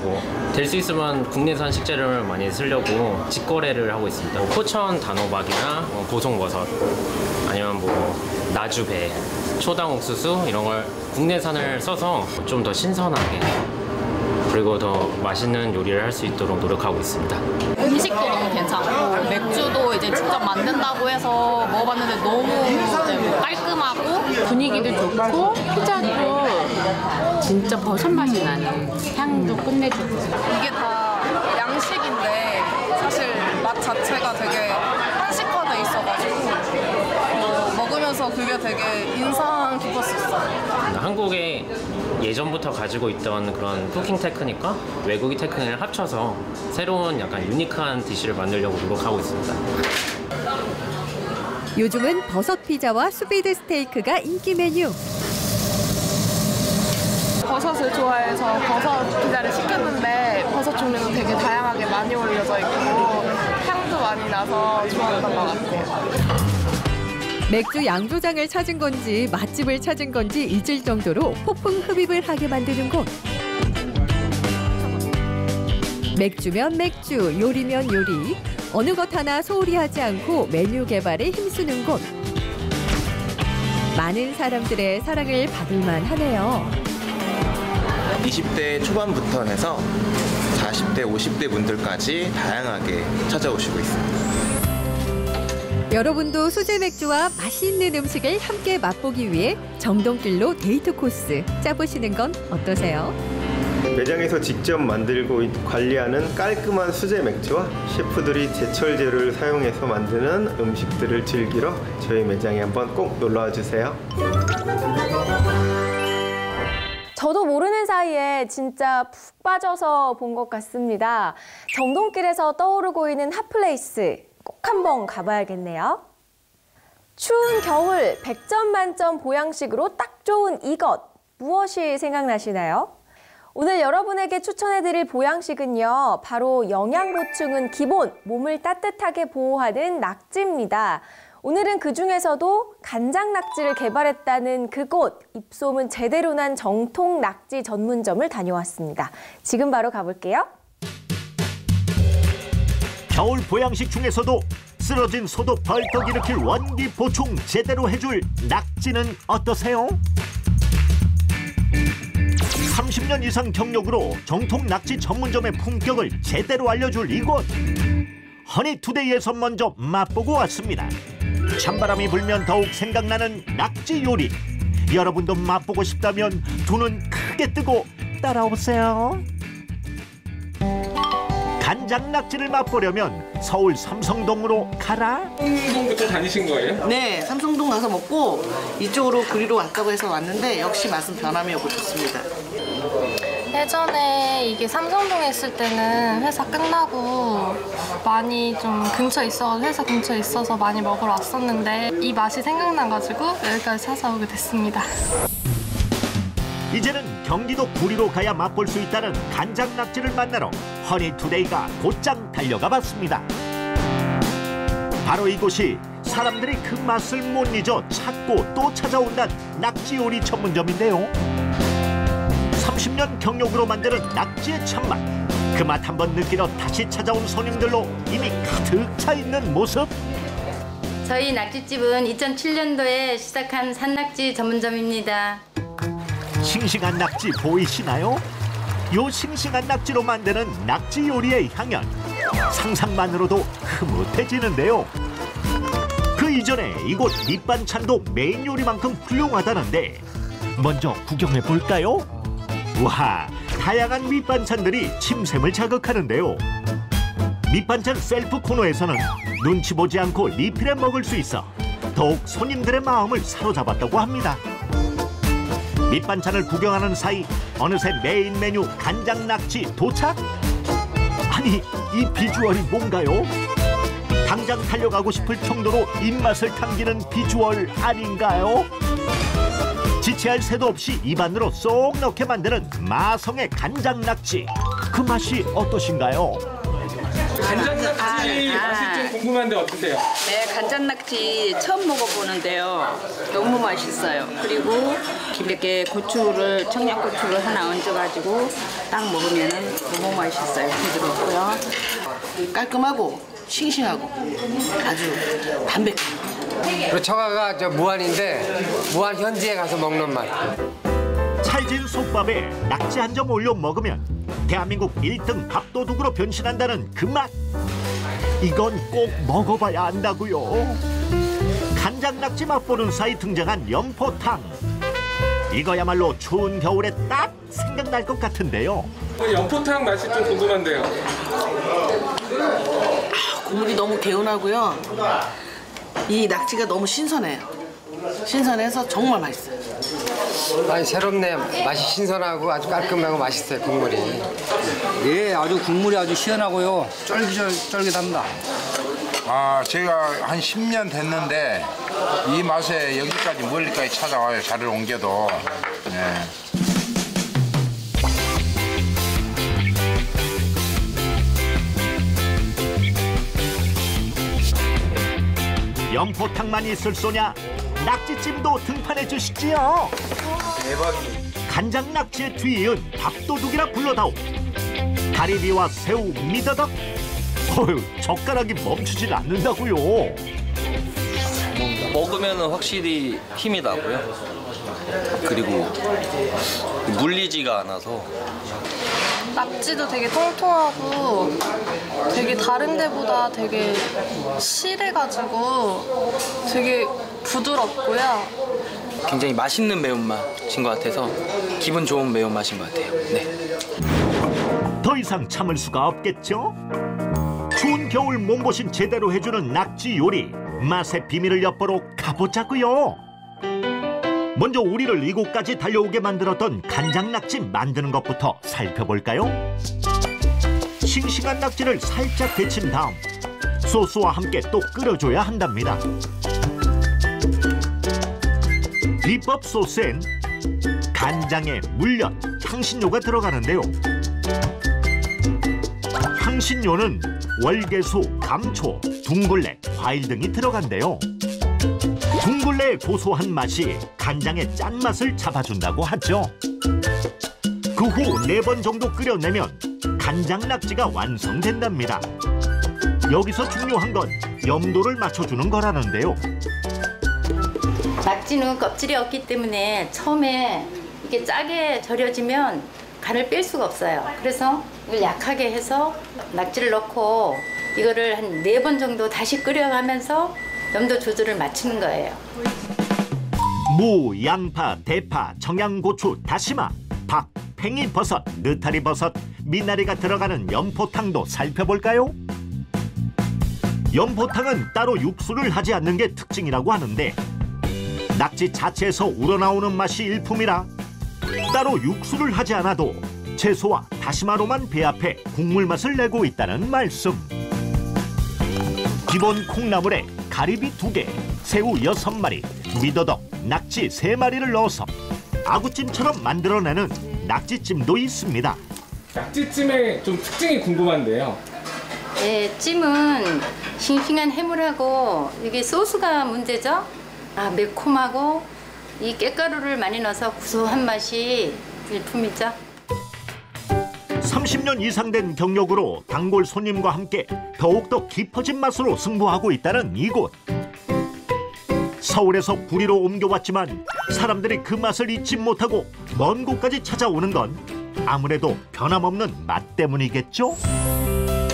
될 수 있으면 국내산 식재료를 많이 쓰려고 직거래를 하고 있습니다. 포천 단호박이나 고송버섯 아니면 나주배, 초당 옥수수 이런 걸 국내산을 써서 좀 더 신선하게 그리고 더 맛있는 요리를 할 수 있도록 노력하고 있습니다. 음식도 너무 괜찮고 맥주도 이제 직접 만든다고 해서 먹어봤는데 너무 이제 깔끔하고 분위기도 좋고 피자도 진짜 버섯 맛이 나는 향도 끝내주고 이게 다 양식인데 사실 맛 자체가 되게 한식화돼 있어가지고 먹으면서 그게 되게 인상 깊었었어요. 한국에 예전부터 가지고 있던 그런 쿠킹 테크닉과 외국의 테크닉을 합쳐서 새로운 약간 유니크한 디시를 만들려고 노력하고 있습니다. 요즘은 버섯 피자와 수비드 스테이크가 인기 메뉴. 버섯을 좋아해서 버섯 피자를 시켰는데 버섯 종류도 되게 다양하게 많이 올려져 있고 향도 많이 나서 좋았던 것 같아요. 맥주 양조장을 찾은 건지 맛집을 찾은 건지 잊을 정도로 폭풍 흡입을 하게 만드는 곳. 맥주면 맥주, 요리면 요리. 어느 것 하나 소홀히 하지 않고 메뉴 개발에 힘쓰는 곳. 많은 사람들의 사랑을 받을 만하네요. 20대 초반부터 해서 40대, 50대 분들까지 다양하게 찾아오시고 있습니다. 여러분도 수제 맥주와 맛있는 음식을 함께 맛보기 위해 정동길로 데이트 코스 짜보시는 건 어떠세요? 매장에서 직접 만들고 관리하는 깔끔한 수제 맥주와 셰프들이 제철 재료를 사용해서 만드는 음식들을 즐기러 저희 매장에 한번 꼭 놀러와 주세요. 저도 모르는 사이에 진짜 푹 빠져서 본 것 같습니다. 정동길에서 떠오르고 있는 핫플레이스 꼭 한번 가봐야겠네요. 추운 겨울 100점 만점 보양식으로 딱 좋은 이것, 무엇이 생각나시나요? 오늘 여러분에게 추천해드릴 보양식은요, 바로 영양 보충은 기본, 몸을 따뜻하게 보호하는 낙지입니다. 오늘은 그중에서도 간장 낙지를 개발했다는 그곳, 입소문 제대로 난 정통 낙지 전문점을 다녀왔습니다. 지금 바로 가볼게요. 겨울 보양식 중에서도 쓰러진 소도 벌떡 일으킬 원기 보충 제대로 해줄 낙지는 어떠세요? 30년 이상 경력으로 정통 낙지 전문점의 품격을 제대로 알려줄 이곳. 허니투데이에서 먼저 맛보고 왔습니다. 찬바람이 불면 더욱 생각나는 낙지 요리. 여러분도 맛보고 싶다면 두 눈 크게 뜨고 따라오세요. 간장 낙지를 맛보려면 서울 삼성동으로 가라. 삼성동부터 다니신 거예요? 네, 삼성동 가서 먹고 이쪽으로 그리로 왔다고 해서 왔는데 역시 맛은 변함이 없고 좋습니다. 예전에 이게 삼성동에 있을 때는 회사 끝나고 많이 좀 회사 근처에 있어서 많이 먹으러 왔었는데 이 맛이 생각나가지고 여기까지 찾아오게 됐습니다. 이제는 경기도 구리로 가야 맛볼 수 있다는 간장 낙지를 만나러 허니투데이가 곧장 달려가 봤습니다. 바로 이곳이 사람들이 그 맛을 못 잊어 찾고 또 찾아온다는 낙지 요리 전문점인데요. 30년 경력으로 만드는 낙지의 참맛. 그 맛 한번 느끼러 다시 찾아온 손님들로 이미 가득 차 있는 모습. 저희 낙지집은 2007년도에 시작한 산낙지 전문점입니다. 싱싱한 낙지 보이시나요? 요 싱싱한 낙지로 만드는 낙지 요리의 향연. 상상만으로도 흐뭇해지는데요. 그 이전에 이곳 밑반찬도 메인 요리만큼 훌륭하다는데 먼저 구경해 볼까요? 우와, 다양한 밑반찬들이 침샘을 자극하는데요. 밑반찬 셀프 코너에서는 눈치 보지 않고 리필해 먹을 수 있어 더욱 손님들의 마음을 사로잡았다고 합니다. 밑반찬을 구경하는 사이 어느새 메인 메뉴 간장 낙지 도착? 아니, 이 비주얼이 뭔가요? 당장 달려가고 싶을 정도로 입맛을 당기는 비주얼 아닌가요? 지체할 새도 없이 입안으로 쏙 넣게 만드는 마성의 간장 낙지. 그 맛이 어떠신가요? 간장낙지 맛이 좀 궁금한데 어떠세요? 네, 간장낙지 처음 먹어보는데요. 너무 맛있어요. 그리고 이렇게 고추를, 청양고추를 하나 얹어가지고 딱 먹으면 너무 맛있어요. 부드럽고요. 깔끔하고 싱싱하고 아주 담백해요. 그리고 처가가 저 무안인데 무안 현지에 가서 먹는 맛. 찰진 솥밥에 낙지 한 점 올려 먹으면 대한민국 1등 밥도둑으로 변신한다는 그 맛. 이건 꼭 먹어봐야 안다고요. 간장 낙지 맛보는 사이 등장한 연포탕. 이거야말로 추운 겨울에 딱 생각날 것 같은데요. 연포탕 맛이 좀 궁금한데요. 국물이 너무 개운하고요. 이 낙지가 너무 신선해요. 신선해서 정말 맛있어요. 아니 새롭네. 맛이 신선하고 아주 깔끔하고 맛있어요 국물이. 예, 아주 국물이 아주 시원하고요. 쫄깃합니다. 아, 제가 한 10년 됐는데 이 맛에 여기까지 멀리까지 찾아와요. 자리를 옮겨도. 네. 연포탕만 있을 소냐? 낙지찜도 등판해 주시지요. 대박이. 간장 낙지에 뒤이은 밥도둑이라 불러다오. 가리비와 새우, 미더덕. 어휴, 젓가락이 멈추질 않는다고요. 먹으면 확실히 힘이 나고요. 그리고 물리지가 않아서. 낙지도 되게 통통하고 되게 다른 데보다 되게 실해가지고 되게 부드럽고요. 굉장히 맛있는 매운맛인 것 같아서 기분 좋은 매운맛인 것 같아요. 네. 더 이상 참을 수가 없겠죠? 추운 겨울 몸보신 제대로 해주는 낙지 요리. 맛의 비밀을 엿보러 가보자고요. 먼저 우리를 이곳까지 달려오게 만들었던 간장 낙지 만드는 것부터 살펴볼까요? 싱싱한 낙지를 살짝 데친 다음 소스와 함께 또 끓여줘야 한답니다. 비법 소스엔 간장에 물엿, 향신료가 들어가는데요. 향신료는 월계수, 감초, 둥글레, 과일 등이 들어간대요. 둥글레의 고소한 맛이 간장의 짠맛을 잡아준다고 하죠. 그 후 4번 정도 끓여내면 간장 낙지가 완성된답니다. 여기서 중요한 건 염도를 맞춰주는 거라는데요. 낙지는 껍질이 없기 때문에 처음에 이게 짜게 절여지면 간을 뺄 수가 없어요. 그래서 이걸 약하게 해서 낙지를 넣고 이거를 한 4번 정도 다시 끓여가면서 염도 조절을 맞추는 거예요. 무, 양파, 대파, 청양고추, 다시마, 밥, 팽이버섯, 느타리버섯, 미나리가 들어가는 연포탕도 살펴볼까요? 연포탕은 따로 육수를 하지 않는 게 특징이라고 하는데 낙지 자체에서 우러나오는 맛이 일품이라 따로 육수를 하지 않아도 채소와 다시마로만 배합해 국물 맛을 내고 있다는 말씀. 기본 콩나물에 가리비 2개, 새우 6마리, 미더덕, 낙지 3마리를 넣어서 아구찜처럼 만들어내는 낙지찜도 있습니다. 낙지찜의 좀 특징이 궁금한데요. 네, 찜은 싱싱한 해물하고 이게 소스가 문제죠. 매콤하고 이 깻가루를 많이 넣어서 구수한 맛이 일품이죠. 30년 이상 된 경력으로 단골 손님과 함께 더욱더 깊어진 맛으로 승부하고 있다는 이곳. 서울에서 구리로 옮겨왔지만 사람들이 그 맛을 잊지 못하고 먼 곳까지 찾아오는 건 아무래도 변함없는 맛 때문이겠죠?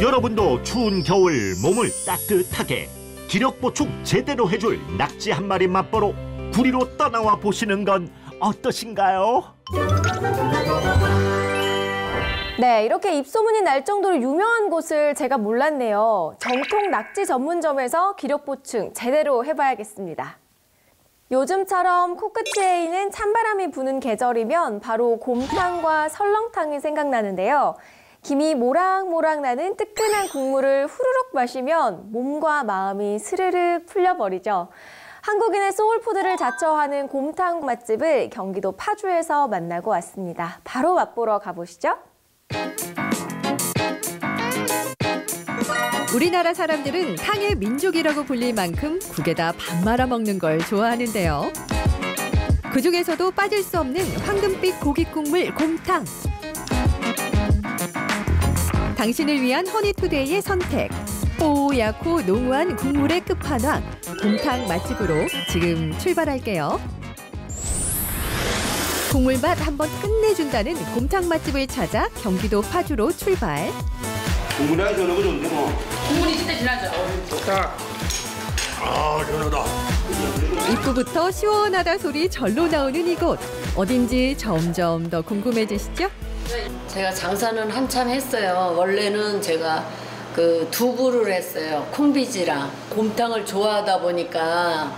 여러분도 추운 겨울 몸을 따뜻하게 기력 보충 제대로 해줄 낙지 한 마리 맛보러 구리로 떠나와 보시는 건 어떠신가요? 네, 이렇게 입소문이 날 정도로 유명한 곳을 제가 몰랐네요. 정통 낙지 전문점에서 기력 보충 제대로 해봐야겠습니다. 요즘처럼 코끝에 있는 찬바람이 부는 계절이면 바로 곰탕과 설렁탕이 생각나는데요. 김이 모락모락 나는 뜨끈한 국물을 후루룩 마시면 몸과 마음이 스르륵 풀려버리죠. 한국인의 소울푸드를 자처하는 곰탕 맛집을 경기도 파주에서 만나고 왔습니다. 바로 맛보러 가보시죠. 우리나라 사람들은 탕의 민족이라고 불릴 만큼 국에다 밥 말아 먹는 걸 좋아하는데요. 그중에서도 빠질 수 없는 황금빛 고기 국물 곰탕. 당신을 위한 허니투데이의 선택. 뽀얗고濃무한 국물의 끝판왕 곰탕 맛집으로 지금 출발할게요. 국물 맛 한번 끝내준다는 곰탕 맛집을 찾아 경기도 파주로 출발. 국물이 저녁은 좋은데 뭐. 국물이 진짜 진하죠? 딱. 아, 시원하다. 입구부터 시원하다 소리 절로 나오는 이곳. 어딘지 점점 더 궁금해지시죠? 제가 장사는 한참 했어요. 원래는 제가 그 두부를 했어요. 콩비지랑. 곰탕을 좋아하다 보니까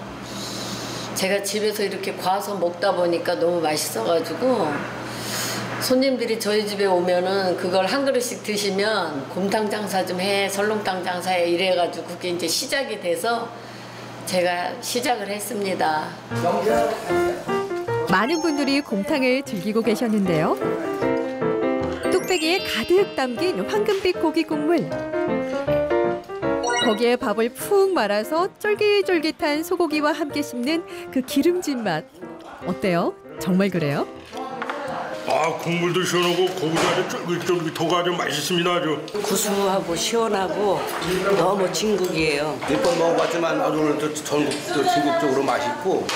제가 집에서 이렇게 과서 먹다 보니까 너무 맛있어가지고 손님들이 저희 집에 오면은 그걸 한 그릇씩 드시면 곰탕 장사 좀 해, 설렁탕 장사해 이래가지고 그게 이제 시작이 돼서 제가 시작을 했습니다. 많은 분들이 곰탕을 즐기고 계셨는데요. 뚝배기에 가득 담긴 황금빛 고기 국물. 거기에 밥을 푹 말아서 쫄깃쫄깃한 소고기와 함께 씹는 그 기름진 맛. 어때요? 정말 그래요? 아, 국물도 시원하고 고기도 아주 쫄깃쫄깃하고 아주 맛있습니다. 아주 구수하고 시원하고 너무 진국이에요. 몇 번 먹어봤지만 아주 오늘 전국도 진국적으로 맛있고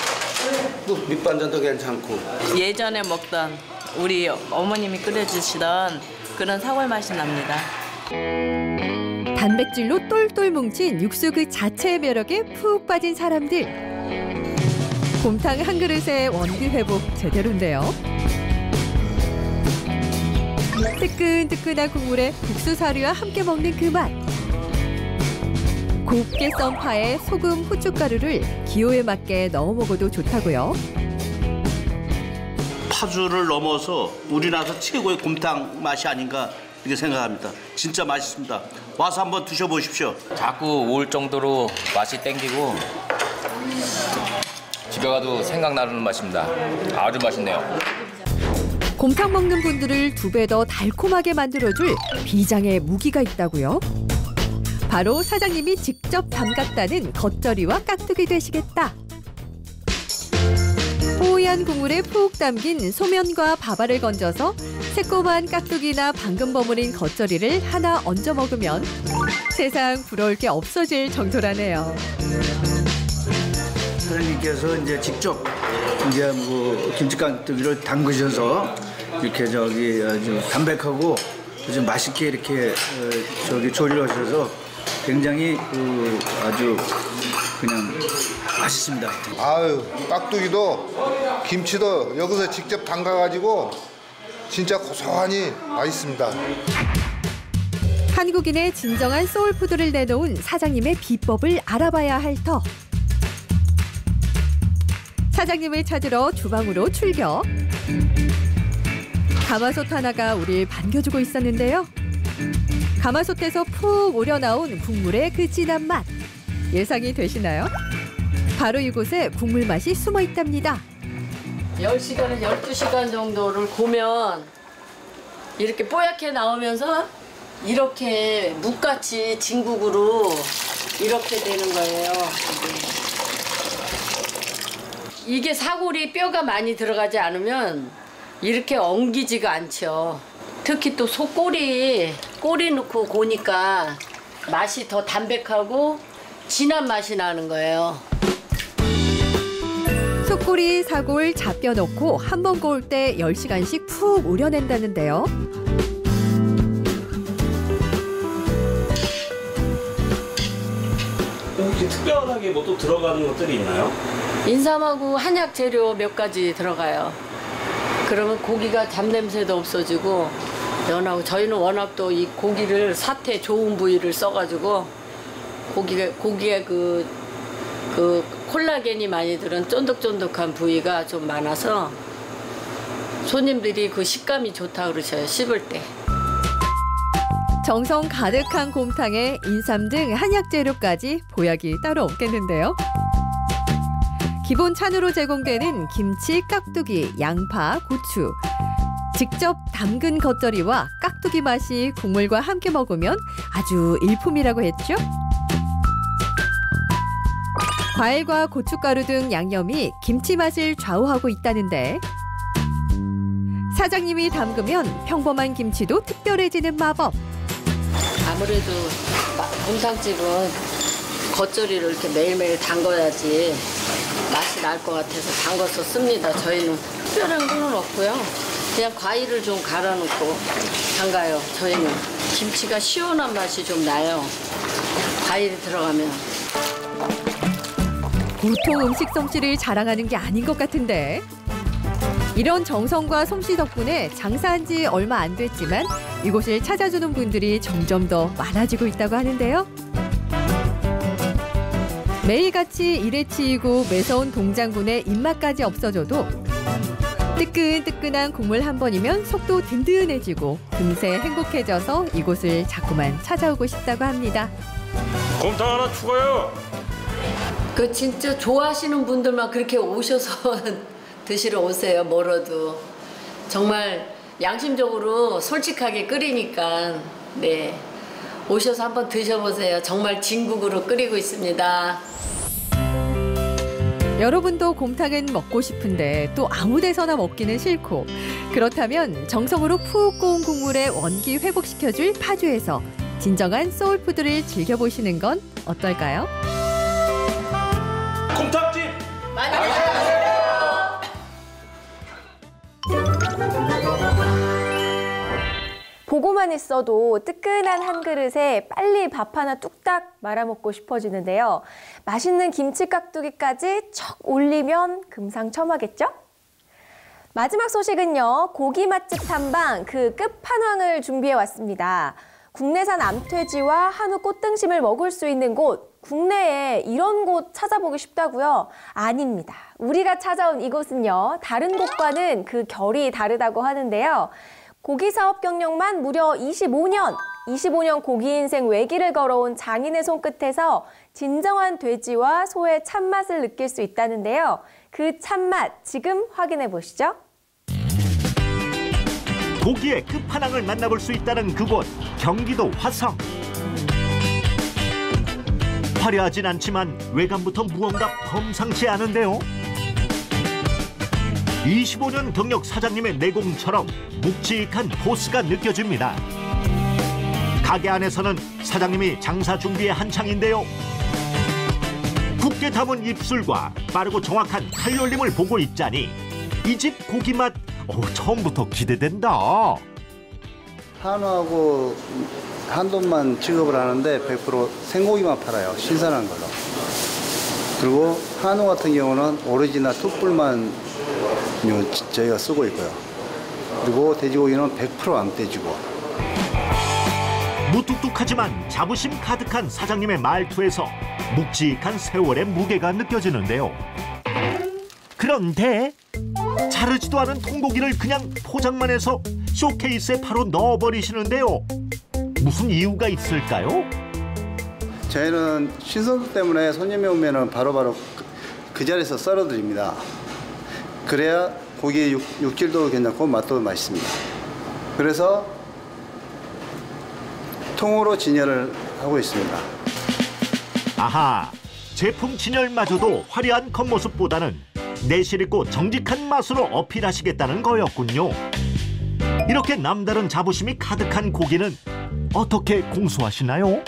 또 밑반찬도 괜찮고. 예전에 먹던 우리 어머님이 끓여주시던 그런 사골 맛이 납니다. 단백질로 똘똘 뭉친 육수 그 자체의 매력에 푹 빠진 사람들. 곰탕 한 그릇의 원기 회복 제대로인데요. 뜨끈뜨끈한 국물에 국수 사리와 함께 먹는 그 맛. 곱게 썬 파에 소금, 후춧가루를 기호에 맞게 넣어 먹어도 좋다고요. 파주를 넘어서 우리나라 최고의 곰탕 맛이 아닌가 이렇게 생각합니다. 진짜 맛있습니다. 와서 한번 드셔보십시오. 자꾸 올 정도로 맛이 땡기고 집에 가도 생각나는 맛입니다. 아주 맛있네요. 곰탕 먹는 분들을 2배 더 달콤하게 만들어줄 비장의 무기가 있다고요. 바로 사장님이 직접 담갔다는 겉절이와 깍두기 되시겠다. 뽀얀 국물에 푹 담긴 소면과 밥알을 건져서 새콤한 깍두기나 방금 버무린 겉절이를 하나 얹어 먹으면 세상 부러울 게 없어질 정도라네요. 사장님께서 이제 직접 이제 뭐 김치 깍두기를 담그셔서 이렇게 아주 담백하고 좀 맛있게 이렇게 조리를 하셔서 굉장히 아주 그냥 맛있습니다. 아유, 깍두기도 김치도 여기서 직접 담가가지고 진짜 고소하니 맛있습니다. 한국인의 진정한 소울푸드를 내놓은 사장님의 비법을 알아봐야 할 터. 사장님을 찾으러 주방으로 출격. 가마솥 하나가 우릴 반겨주고 있었는데요. 가마솥에서 푹 우려나온 국물의 그 진한 맛. 예상이 되시나요? 바로 이곳에 국물 맛이 숨어 있답니다. 10시간에서 12시간 정도를 고면 이렇게 뽀얗게 나오면서 이렇게 묵같이 진국으로 이렇게 되는 거예요. 이게 사골이 뼈가 많이 들어가지 않으면 이렇게 엉기지가 않죠. 특히 또 소꼬리 넣고 고니까 맛이 더 담백하고 진한 맛이 나는 거예요. 속꼬리, 사골, 잡뼈 넣고 한 번 구울 때 10시간씩 푹 우려낸다는데요. 혹시 특별하게 뭐 또 들어가는 것들이 있나요? 인삼하고 한약 재료 몇 가지 들어가요. 그러면 고기가 잡냄새도 없어지고 연하고 저희는 워낙 또 이 고기를 사태 좋은 부위를 써가지고 고기에 그 콜라겐이 많이 들은 쫀득쫀득한 부위가 좀 많아서 손님들이 그 식감이 좋다 그러셔요. 씹을 때. 정성 가득한 곰탕에 인삼 등 한약 재료까지 보약이 따로 없겠는데요. 기본 찬으로 제공되는 김치, 깍두기, 양파, 고추. 직접 담근 겉절이와 깍두기 맛이 국물과 함께 먹으면 아주 일품이라고 했죠. 과일과 고춧가루 등 양념이 김치 맛을 좌우하고 있다는데 사장님이 담그면 평범한 김치도 특별해지는 마법. 아무래도 곰탕집은 겉절이를 이렇게 매일매일 담궈야지 맛이 날 것 같아서 담궈서 씁니다. 저희는 특별한 건 없고요. 그냥 과일을 좀 갈아놓고 담가요. 저희는 김치가 시원한 맛이 좀 나요. 과일이 들어가면. 보통 음식 솜씨를 자랑하는 게 아닌 것 같은데 이런 정성과 솜씨 덕분에 장사한 지 얼마 안 됐지만 이곳을 찾아주는 분들이 점점 더 많아지고 있다고 하는데요. 매일같이 일에 치이고 매서운 동장군의 입맛까지 없어져도 뜨끈뜨끈한 국물 한 번이면 속도 든든해지고 금세 행복해져서 이곳을 자꾸만 찾아오고 싶다고 합니다. 곰탕 하나 추가요. 그 진짜 좋아하시는 분들만 그렇게 오셔서 드시러 오세요. 멀어도 정말 양심적으로 솔직하게 끓이니까 네 오셔서 한번 드셔보세요. 정말 진국으로 끓이고 있습니다. 여러분도 곰탕은 먹고 싶은데 또 아무 데서나 먹기는 싫고 그렇다면 정성으로 푹 고운 국물에 원기 회복시켜줄 파주에서 진정한 소울푸드를 즐겨보시는 건 어떨까요? 곰탕집 많이 찾아주세요. 보고만 있어도 뜨끈한 한 그릇에 빨리 밥 하나 뚝딱 말아먹고 싶어지는데요. 맛있는 김치 깍두기까지 척 올리면 금상첨화겠죠? 마지막 소식은요. 고기 맛집 탐방 그 끝판왕을 준비해왔습니다. 국내산 암퇴지와 한우 꽃등심을 먹을 수 있는 곳, 국내에 이런 곳 찾아보기 쉽다고요? 아닙니다. 우리가 찾아온 이곳은요. 다른 곳과는 그 결이 다르다고 하는데요. 고기 사업 경력만 무려 25년 고기 인생 외길을 걸어온 장인의 손끝에서 진정한 돼지와 소의 참맛을 느낄 수 있다는데요. 그 참맛 지금 확인해 보시죠. 고기의 끝판왕을 만나볼 수 있다는 그곳, 경기도 화성. 화려하진 않지만 외관부터 무언가 범상치 않은데요. 25년 경력 사장님의 내공처럼 묵직한 포스가 느껴집니다. 가게 안에서는 사장님이 장사 준비에 한창인데요. 굳게 담은 입술과 빠르고 정확한 칼놀림을 보고 있자니 이 집 고기 맛 처음부터 기대된다. 한우하고 한돈만 취급을 하는데 100% 생고기만 팔아요. 신선한 걸로. 그리고 한우 같은 경우는 오리지나 툭불만 저희가 쓰고 있고요. 그리고 돼지고기는 100% 암돼지고. 무뚝뚝하지만 자부심 가득한 사장님의 말투에서 묵직한 세월의 무게가 느껴지는데요. 그런데 자르지도 않은 통고기를 그냥 포장만 해서 쇼케이스에 바로 넣어버리시는데요. 무슨 이유가 있을까요? 저희는 신선도 때문에 손님이 오면 바로바로 그 자리에서 썰어드립니다. 그래야 고기의 육질도 괜찮고 맛도 맛있습니다. 그래서 통으로 진열을 하고 있습니다. 아하, 제품 진열마저도 화려한 겉모습보다는 내실 있고 정직한 맛으로 어필하시겠다는 거였군요. 이렇게 남다른 자부심이 가득한 고기는 어떻게 공수하시나요?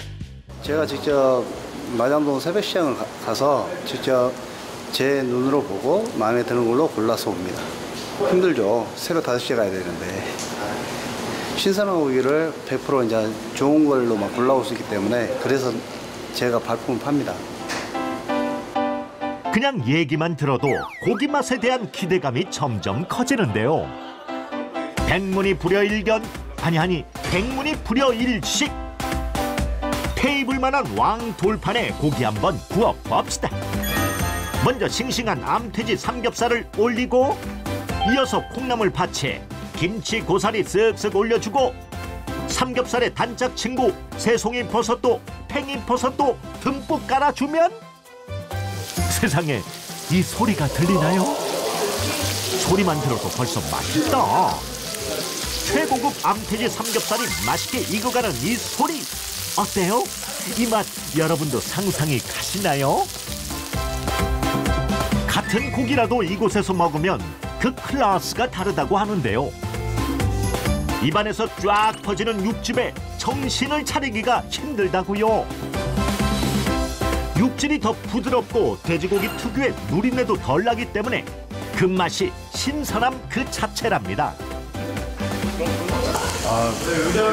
제가 직접 마장동 새벽시장을 가서 직접 제 눈으로 보고 마음에 드는 걸로 골라서 옵니다. 힘들죠. 새벽 5시에 가야 되는데. 신선한 고기를 100% 이제 좋은 걸로만 골라올 수 있기 때문에 그래서 제가 발품을 팝니다. 그냥 얘기만 들어도 고기 맛에 대한 기대감이 점점 커지는데요. 백문이 불여일견, 아니 백문이 불여일식. 테이블만한 왕 돌판에 고기 한번 구워봅시다. 먼저 싱싱한 암돼지 삼겹살을 올리고 이어서 콩나물 파채, 김치 고사리 쓱쓱 올려주고 삼겹살에 단짝 친구 새송이 버섯도 팽이버섯도 듬뿍 깔아주면 세상에 이 소리가 들리나요? 소리만 들어도 벌써 맛있다. 최고급 암돼지 삼겹살이 맛있게 익어가는 이 소리 어때요? 이 맛 여러분도 상상이 가시나요? 같은 고기라도 이곳에서 먹으면 그 클래스가 다르다고 하는데요. 입안에서 쫙 퍼지는 육즙에 정신을 차리기가 힘들다고요. 육질이 더 부드럽고 돼지고기 특유의 누린내도 덜 나기 때문에 그 맛이 신선함 그 자체랍니다.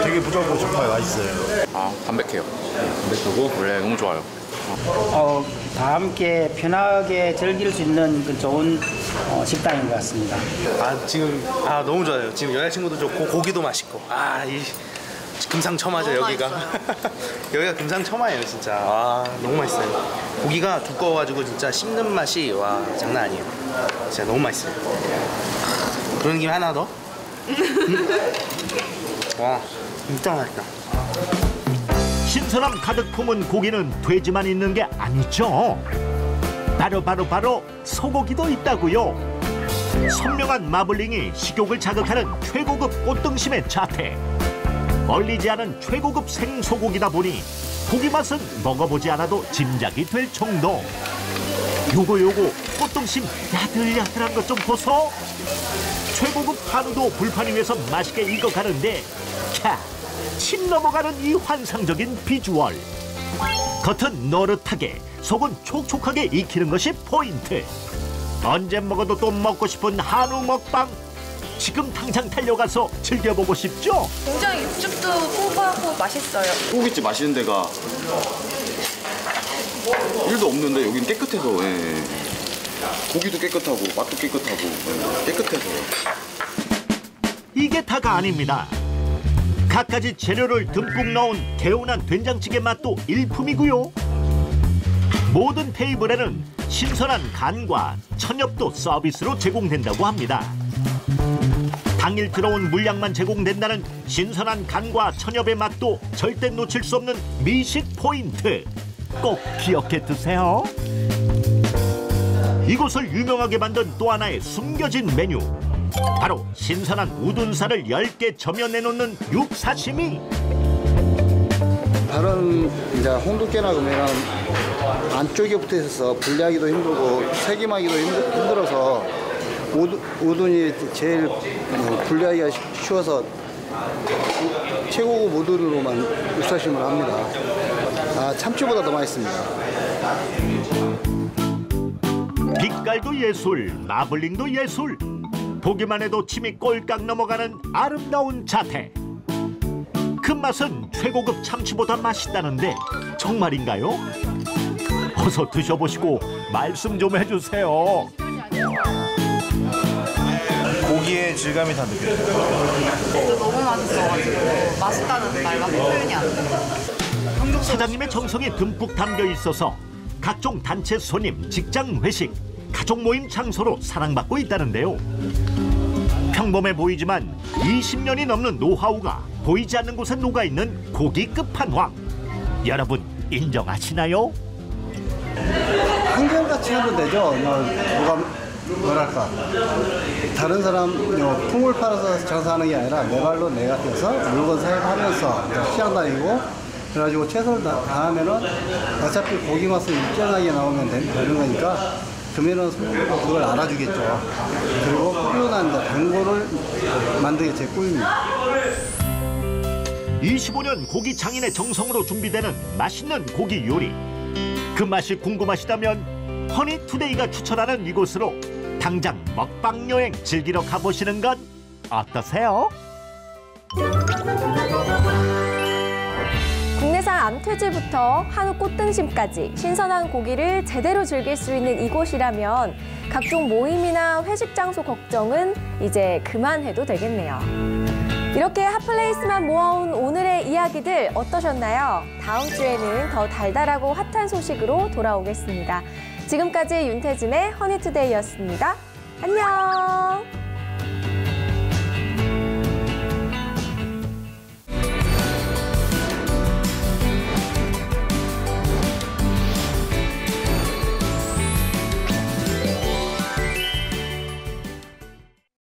되게 부드럽고 정말 맛있어요. 담백해요. 담백하고 원래 너무 좋아요. 다 함께 편하게 즐길 수 있는 그 좋은 식당인 것 같습니다. 지금 너무 좋아요. 지금 여자친구도 좋고 고기도 맛있고 이 금상첨화죠 여기가. 여기가 금상첨화예요 진짜. 너무 맛있어요. 고기가 두꺼워가지고 진짜 씹는 맛이 장난 아니에요. 진짜 너무 맛있어요. 그런 김에 하나 더. 와 진짜 맛있다. 신선함 가득 품은 고기는 돼지만 있는 게 아니죠. 바로 소고기도 있다고요. 선명한 마블링이 식욕을 자극하는 최고급 꽃등심의 자태. 얼리지 않은 최고급 생소고기다 보니 고기 맛은 먹어보지 않아도 짐작이 될 정도. 요거 꽃등심 야들야들한 것 좀 보소. 최고급 한우도 불판 위에서 맛있게 익어가는데 침 넘어가는 이 환상적인 비주얼. 겉은 노릇하게 속은 촉촉하게 익히는 것이 포인트. 언제 먹어도 또 먹고 싶은 한우 먹방. 지금 당장 달려가서 즐겨보고 싶죠? 굉장히 육즙도 풍부하고 맛있어요. 고깃집 맛있는 데가 1도 없는데 여긴 깨끗해서 고기도 깨끗하고 맛도 깨끗하고 깨끗해서. 이게 다가 아닙니다. 갖가지 재료를 듬뿍 넣은 개운한 된장찌개 맛도 일품이고요. 모든 테이블에는 신선한 간과 천엽도 서비스로 제공된다고 합니다. 당일 들어온 물량만 제공된다는 신선한 간과 천엽의 맛도 절대 놓칠 수 없는 미식 포인트. 꼭 기억해 두세요. 이곳을 유명하게 만든 또 하나의 숨겨진 메뉴. 바로 신선한 우둔살을 10개 점여내놓는 육사시미. 다른 이제 홍두깨나 그러면 안쪽에 붙어 있어서 분리하기도 힘들고 세김하기도 힘들어서 우둔이 제일 분리하기가 쉬워서 최고급 우둔으로만 육사심을 합니다. 참치보다 더 맛있습니다. 빛깔도 예술, 마블링도 예술. 보기만 해도 침이 꼴깍 넘어가는 아름다운 자태. 그 맛은 최고급 참치보다 맛있다는데 정말인가요? 어서 드셔보시고 말씀 좀 해주세요. 고기의 질감이 다 느껴져요. 진짜 너무 맛있어가지고 맛있다는 말밖에 표현이 안 돼요. 사장님의 정성이 듬뿍 담겨 있어서 각종 단체 손님, 직장 회식, 가족 모임 장소로 사랑받고 있다는데요. 평범해 보이지만 20년이 넘는 노하우가 보이지 않는 곳에 녹아있는 고기 끝판왕. 여러분 인정하시나요? 한결같이 하면 되죠. 뭐랄까 다른 사람 품을 팔아서 장사하는 게 아니라 내 발로 내가 뛰어서 물건 사용하면서 시장 다니고 그래가지고 최선을 다하면은 어차피 고기 맛을 일정하게 나오면 되는 거니까 그러면은 손님도 그걸 알아주겠죠. 그리고 꾸준한 단골을 만드는 게 제 꿈입니다. 25년 고기 장인의 정성으로 준비되는 맛있는 고기 요리. 그 맛이 궁금하시다면 허니투데이가 추천하는 이곳으로 당장 먹방 여행 즐기러 가보시는 건 어떠세요? 국내산 암돼지부터 한우 꽃등심까지 신선한 고기를 제대로 즐길 수 있는 이곳이라면 각종 모임이나 회식 장소 걱정은 이제 그만해도 되겠네요. 이렇게 핫플레이스만 모아온 오늘의 이야기들 어떠셨나요? 다음 주에는 더 달달하고 핫한 소식으로 돌아오겠습니다. 지금까지 윤태진의 허니투데이였습니다. 안녕!